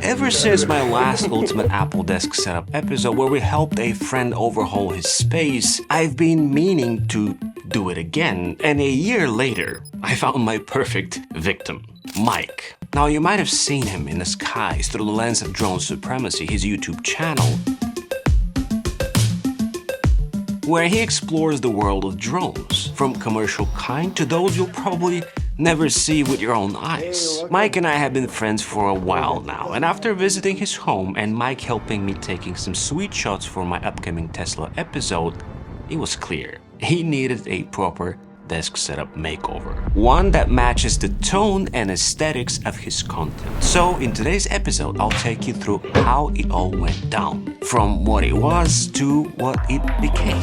Ever since my last Ultimate Apple Desk Setup episode where we helped a friend overhaul his space, I've been meaning to do it again, and a year later, I found my perfect victim, Mike. Now you might have seen him in the skies through the lens of Drone Supremacy, his YouTube channel, where he explores the world of drones, from commercial kind to those you'll probably never see with your own eyes. Mike and I have been friends for a while now, and after visiting his home and Mike helping me taking some sweet shots for my upcoming Tesla episode, it was clear he needed a proper desk setup makeover. One that matches the tone and aesthetics of his content. So in today's episode, I'll take you through how it all went down, from what it was to what it became.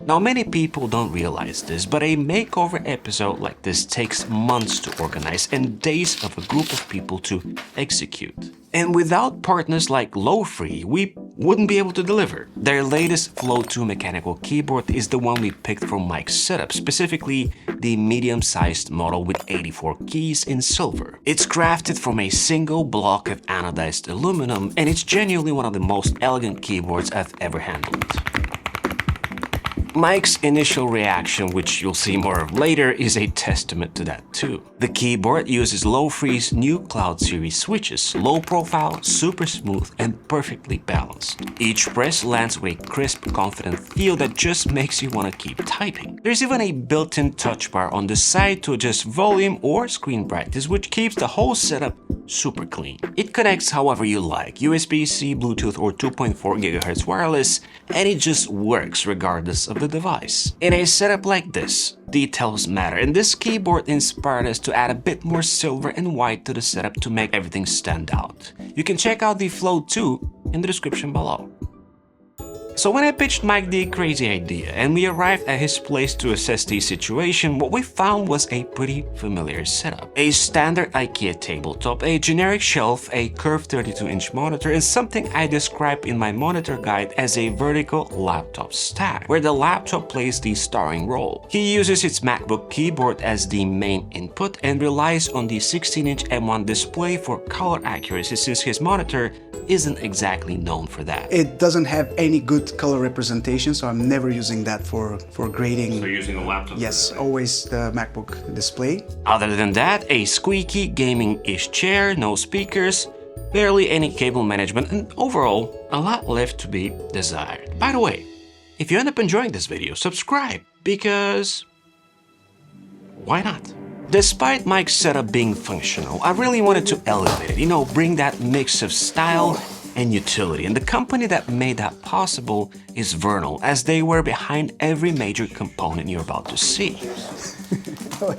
Now, many people don't realize this, but a makeover episode like this takes months to organize and days of a group of people to execute. And without partners like Lo-Free, we wouldn't be able to deliver. Their latest Flow 2 mechanical keyboard is the one we picked for Mike's setup, specifically the medium-sized model with 84 keys in silver. It's crafted from a single block of anodized aluminum, and it's genuinely one of the most elegant keyboards I've ever handled. Mike's initial reaction, which you'll see more of later, is a testament to that too. The keyboard uses Lo-Free's new Cloud series switches, low profile, super smooth, and perfectly balanced. Each press lands with a crisp, confident feel that just makes you want to keep typing. There's even a built-in touch bar on the side to adjust volume or screen brightness, which keeps the whole setup super clean. It connects however you like, USB-C, Bluetooth, or 2.4 GHz wireless, and it just works regardless of the device. In a setup like this, details matter, and this keyboard inspired us to add a bit more silver and white to the setup to make everything stand out. You can check out the Flow 2 in the description below. So when I pitched Mike the crazy idea and we arrived at his place to assess the situation, what we found was a pretty familiar setup. A standard IKEA tabletop, a generic shelf, a curved 32-inch monitor, and something I described in my monitor guide as a vertical laptop stack, where the laptop plays the starring role. He uses its MacBook keyboard as the main input and relies on the 16-inch M1 display for color accuracy since his monitor isn't exactly known for that. It doesn't have any good color representation, so I'm never using that for grading. So you're using a laptop? Yes, always the MacBook display. Other than that, a squeaky gaming-ish chair, no speakers, barely any cable management, and overall, a lot left to be desired. By the way, if you end up enjoying this video, subscribe, because why not? Despite Mike's setup being functional, I really wanted to elevate it, bring that mix of style and utility. And the company that made that possible is VERNAL, as they were behind every major component you're about to see.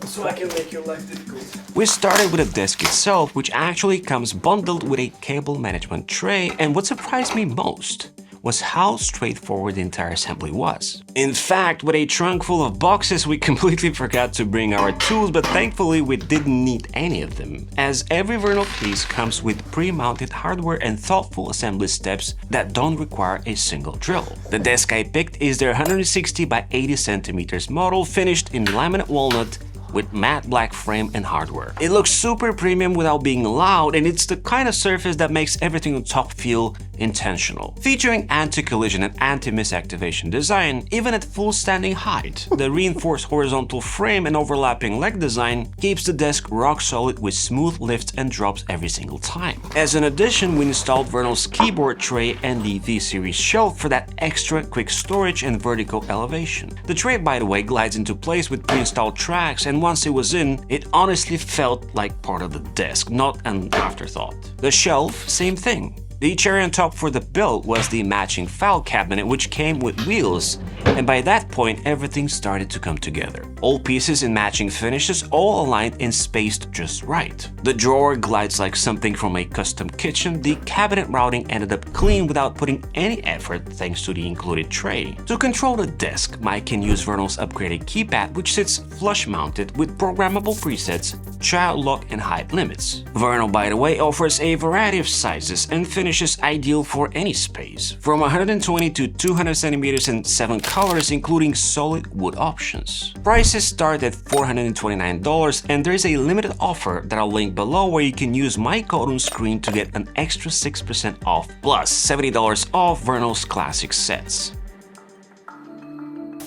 So I can make your life difficult. We started with the desk itself, which actually comes bundled with a cable management tray, and what surprised me most was how straightforward the entire assembly was. In fact, with a trunk full of boxes, we completely forgot to bring our tools, but thankfully we didn't need any of them, as every VERNAL piece comes with pre-mounted hardware and thoughtful assembly steps that don't require a single drill. The desk I picked is their 160 by 80 centimeters model, finished in laminate walnut with matte black frame and hardware. It looks super premium without being loud, and it's the kind of surface that makes everything on top feel intentional. Featuring anti-collision and anti-misactivation design, even at full standing height, the reinforced horizontal frame and overlapping leg design keeps the desk rock solid with smooth lifts and drops every single time. As an addition, we installed VERNAL's keyboard tray and the V-series shelf for that extra quick storage and vertical elevation. The tray, by the way, glides into place with pre-installed tracks, and once it was in, it honestly felt like part of the desk, not an afterthought. The shelf, same thing. The cherry on top for the build was the matching file cabinet, which came with wheels, and by that point everything started to come together. All pieces in matching finishes, all aligned and spaced just right. The drawer glides like something from a custom kitchen. The cabinet routing ended up clean without putting any effort thanks to the included tray. To control the desk, Mike can use VERNAL's upgraded keypad, which sits flush mounted with programmable presets, child lock and height limits. VERNAL, by the way, offers a variety of sizes and finishes ideal for any space, from 120 to 200 centimeters in 7 colors colors, including solid wood options. Prices start at $429, and there is a limited offer that I'll link below where you can use my code on screen to get an extra 6% off plus $70 off VERNAL's classic sets.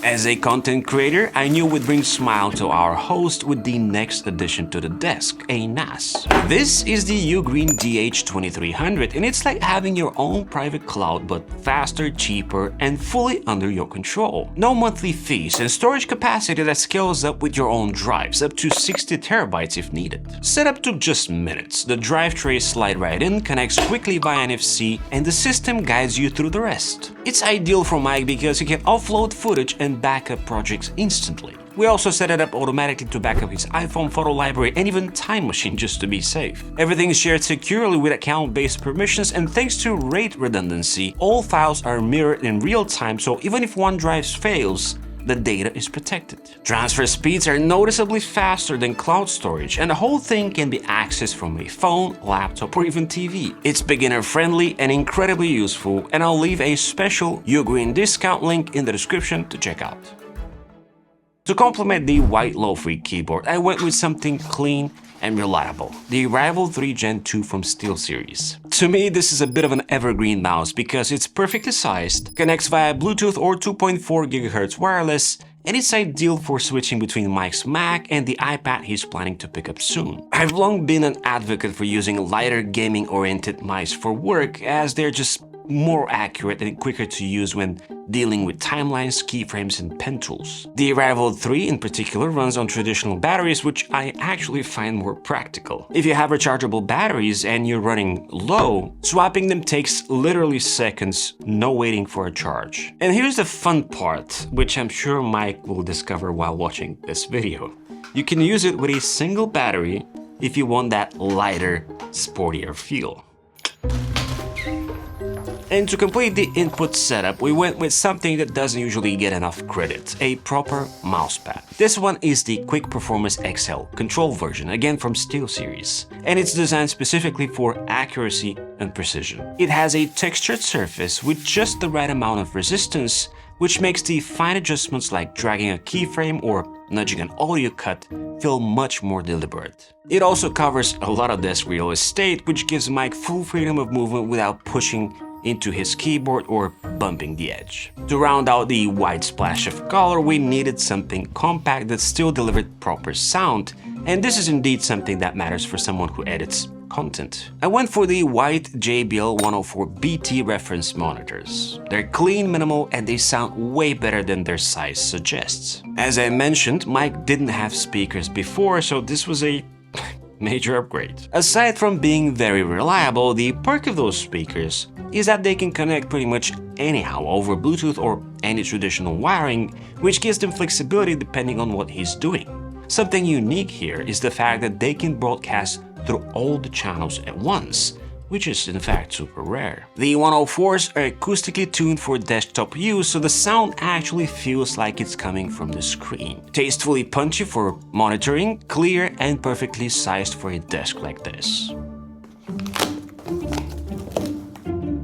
As a content creator, I knew we'd bring smile to our host with the next addition to the desk, a NAS. This is the Ugreen DH2300, and it's like having your own private cloud but faster, cheaper, and fully under your control. No monthly fees and storage capacity that scales up with your own drives, up to 60 terabytes if needed. Setup took just minutes. The drive trays slide right in, connects quickly via NFC, and the system guides you through the rest. It's ideal for Mike because he can offload footage and backup projects instantly. We also set it up automatically to back up his iPhone photo library and even Time Machine just to be safe. Everything is shared securely with account-based permissions, and thanks to RAID redundancy, all files are mirrored in real time, so even if one drive fails, the data is protected. Transfer speeds are noticeably faster than cloud storage, and the whole thing can be accessed from a phone, laptop, or even TV. It's beginner-friendly and incredibly useful, and I'll leave a special Ugreen discount link in the description to check out. To complement the white low-free keyboard, I went with something clean and reliable, the Rival 3 Gen 2 from SteelSeries. To me, this is a bit of an evergreen mouse because it's perfectly sized, connects via Bluetooth or 2.4 GHz wireless, and it's ideal for switching between Mike's Mac and the iPad he's planning to pick up soon. I've long been an advocate for using lighter gaming-oriented mice for work, as they're just more accurate and quicker to use when dealing with timelines, keyframes, and pen tools. The Rival 3 in particular runs on traditional batteries, which I actually find more practical. If you have rechargeable batteries and you're running low, swapping them takes literally seconds, no waiting for a charge. And here's the fun part, which I'm sure Mike will discover while watching this video. You can use it with a single battery if you want that lighter, sportier feel. And to complete the input setup, we went with something that doesn't usually get enough credit, a proper mousepad. This one is the Quick Performance XL control version, again from SteelSeries, and it's designed specifically for accuracy and precision. It has a textured surface with just the right amount of resistance, which makes the fine adjustments like dragging a keyframe or nudging an audio cut feel much more deliberate. It also covers a lot of desk real estate, which gives Mike full freedom of movement without pushing into his keyboard or bumping the edge. To round out the white splash of color, we needed something compact that still delivered proper sound, and this is indeed something that matters for someone who edits content. I went for the white JBL 104BT reference monitors. They're clean, minimal, and they sound way better than their size suggests. As I mentioned, Mike didn't have speakers before, so this was a major upgrade. Aside from being very reliable, the perk of those speakers is that they can connect pretty much anyhow over Bluetooth or any traditional wiring, which gives them flexibility depending on what he's doing. Something unique here is the fact that they can broadcast through all the channels at once, which is in fact super rare. The 104s are acoustically tuned for desktop use, so the sound actually feels like it's coming from the screen. Tastefully punchy for monitoring, clear and perfectly sized for a desk like this.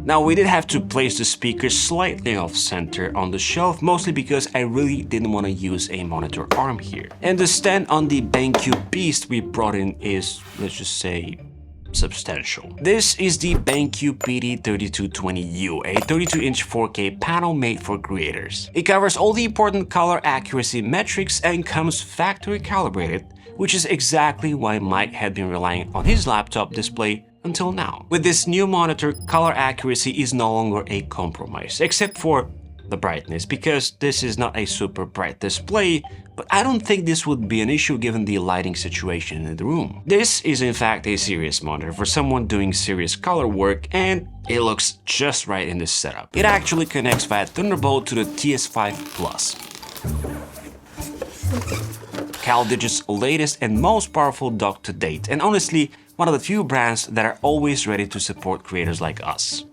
Now, we did have to place the speakers slightly off center on the shelf, mostly because I really didn't want to use a monitor arm here. And the stand on the BenQ Beast we brought in is, let's just say, substantial. This is the BenQ PD3220U, a 32-inch 4K panel made for creators. It covers all the important color accuracy metrics and comes factory calibrated, which is exactly why Mike had been relying on his laptop display until now. With this new monitor, color accuracy is no longer a compromise, except for the brightness, because this is not a super bright display, but I don't think this would be an issue given the lighting situation in the room. This is in fact a serious monitor for someone doing serious color work, and it looks just right in this setup. It actually connects via Thunderbolt to the TS5 Plus, CalDigit's latest and most powerful dock to date, and honestly, one of the few brands that are always ready to support creators like us.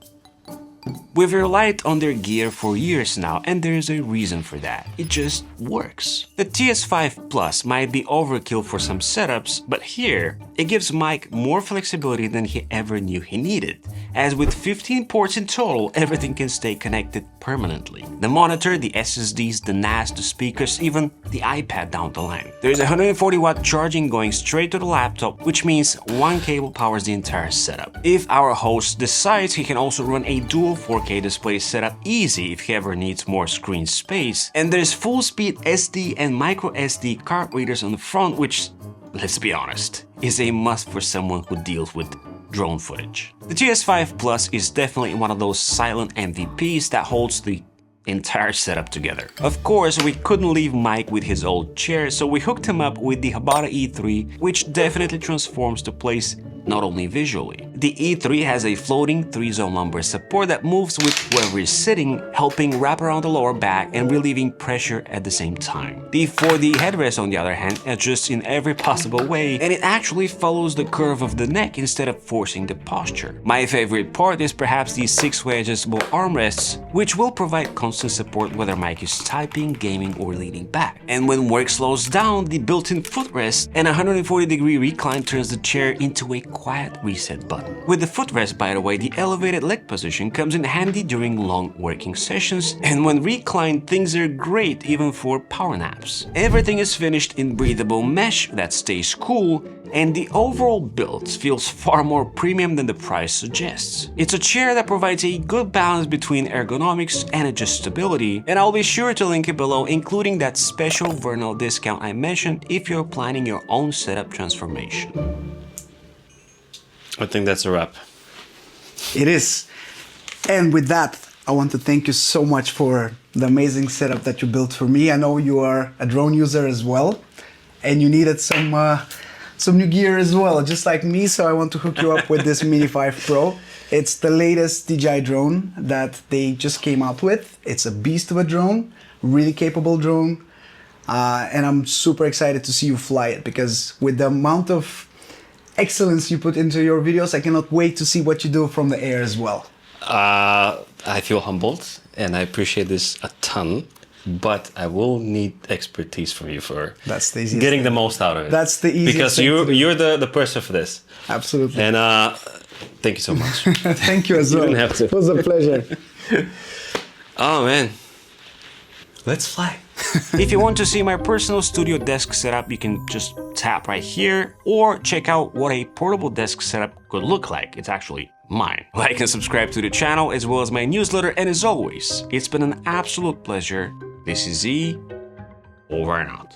We've relied on their gear for years now, and there's a reason for that. It just works. The TS5 Plus might be overkill for some setups, but here, it gives Mike more flexibility than he ever knew he needed. as with 15 ports in total, everything can stay connected permanently. The monitor, the SSDs, the NAS, the speakers, even the iPad down the line. There's 140 watt charging going straight to the laptop, which means one cable powers the entire setup. If our host decides, he can also run a dual 4K display setup easy if he ever needs more screen space. And there's full speed SD and micro SD card readers on the front, which, let's be honest, is a must for someone who deals with drone footage. The GS5 Plus is definitely one of those silent MVPs that holds the entire setup together. Of course, we couldn't leave Mike with his old chair, so we hooked him up with the Habata E3, which definitely transforms the place not only visually. The E3 has a floating 3-zone lumbar support that moves with whoever is sitting, helping wrap around the lower back and relieving pressure at the same time. The 4D headrest, on the other hand, adjusts in every possible way, and it actually follows the curve of the neck instead of forcing the posture. My favorite part is perhaps the 6-way adjustable armrests, which will provide constant support whether Mike is typing, gaming, or leaning back. And when work slows down, the built-in footrest and a 140-degree recline turns the chair into a quiet reset button. With the footrest, by the way, the elevated leg position comes in handy during long working sessions, and when reclined, things are great even for power naps. Everything is finished in breathable mesh that stays cool, and the overall build feels far more premium than the price suggests. It's a chair that provides a good balance between ergonomics and adjustability, and I'll be sure to link it below, including that special VERNAL discount I mentioned if you're planning your own setup transformation. I think that's a wrap. It is. And with that, I want to thank you so much for the amazing setup that you built for me. I know you are a drone user as well, and you needed some new gear as well, just like me. So I want to hook you up with this Mini 5 Pro. It's the latest DJI drone that they just came out with. It's a beast of a drone, really capable drone. And I'm super excited to see you fly it, because with the amount of excellence you put into your videos, I cannot wait to see what you do from the air as well. I feel humbled and I appreciate this a ton, but I will need expertise from you for That's the easiest getting thing. the most out of it. That's the easiest because thing you're the person for this. Absolutely. And thank you so much. Thank you as well. You didn't have to. It was a pleasure. Oh man, let's fly. If you want to see my personal studio desk setup, you can just tap right here, or check out what a portable desk setup could look like. It's actually mine. Like and subscribe to the channel as well as my newsletter, and as always, it's been an absolute pleasure. This is E, over and out.